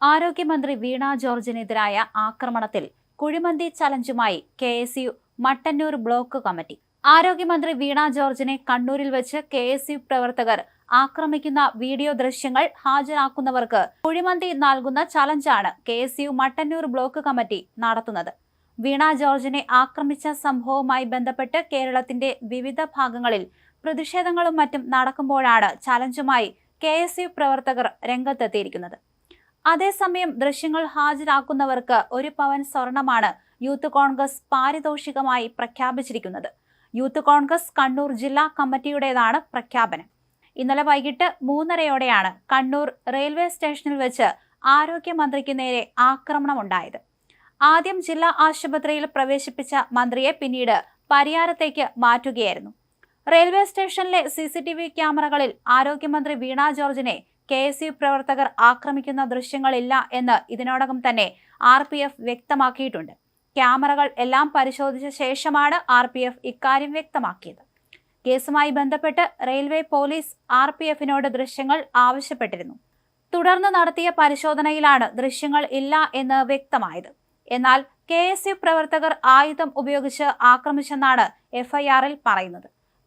ആരോഗ്യമന്ത്രി വീണ ജോർജിനെതിരായ ആക്രമണത്തിൽ കുഴിമന്തി ചലഞ്ചുമായി KSU മട്ടന്നൂർ ബ്ലോക്ക് കമ്മിറ്റി. ആരോഗ്യമന്ത്രി വീണ ജോർജിനെ കണ്ണൂരിൽ വെച്ച് KSU പ്രവർത്തകർ ആക്രമിക്കുന്ന വീഡിയോ ദൃശ്യങ്ങൾ ഹാജരാക്കുന്നവർക്ക് കുഴിമന്തി നൽകുന്ന ചലഞ്ചാണ് KSU മട്ടന്നൂർ ബ്ലോക്ക് കമ്മിറ്റി നടത്തുന്നത്. വീണ ജോർജിനെ ആക്രമിച്ച സംഭവവുമായി ബന്ധപ്പെട്ട് കേരളത്തിന്റെ വിവിധ ഭാഗങ്ങളിൽ പ്രതിഷേധങ്ങളും മറ്റും നടക്കുമ്പോഴാണ് ചലഞ്ചുമായി KSU പ്രവർത്തകർ രംഗത്തെത്തിയിരിക്കുന്നത്. അതേസമയം ദൃശ്യങ്ങൾ ഹാജരാക്കുന്നവർക്ക് 1 പവൻ സ്വർണമാണ് യൂത്ത് കോൺഗ്രസ് പാരിതോഷികമായി പ്രഖ്യാപിച്ചിരിക്കുന്നത്. യൂത്ത് കോൺഗ്രസ് കണ്ണൂർ ജില്ലാ കമ്മിറ്റിയുടേതാണ് പ്രഖ്യാപനം. ഇന്നലെ വൈകിട്ട് 3:30യോടെയാണ് കണ്ണൂർ റെയിൽവേ സ്റ്റേഷനിൽ വെച്ച് ആരോഗ്യമന്ത്രിക്ക് നേരെ ആക്രമണമുണ്ടായത്. ആദ്യം ജില്ലാ ആശുപത്രിയിൽ പ്രവേശിപ്പിച്ച മന്ത്രിയെ പിന്നീട് പരിയാരത്തേക്ക് മാറ്റുകയായിരുന്നു. റെയിൽവേ സ്റ്റേഷനിലെ CCTV ക്യാമറകളിൽ ആരോഗ്യമന്ത്രി വീണ ജോർജിനെ KSU പ്രവർത്തകർ ആക്രമിക്കുന്ന ദൃശ്യങ്ങളില്ല എന്ന് ഇതിനോടകം തന്നെ RPF വ്യക്തമാക്കിയിട്ടുണ്ട്. ക്യാമറകൾ എല്ലാം പരിശോധിച്ച ശേഷമാണ് RPF ഇക്കാര്യം വ്യക്തമാക്കിയത്. കേസുമായി ബന്ധപ്പെട്ട് റെയിൽവേ പോലീസ് RPFനോട് ദൃശ്യങ്ങൾ ആവശ്യപ്പെട്ടിരുന്നു. തുടർന്ന് നടത്തിയ പരിശോധനയിലാണ് ദൃശ്യങ്ങൾ ഇല്ല എന്ന് വ്യക്തമായത്. എന്നാൽ KSU പ്രവർത്തകർ ആയുധം ഉപയോഗിച്ച് ആക്രമിച്ചെന്നാണ് FIRൽ പറയുന്നത്.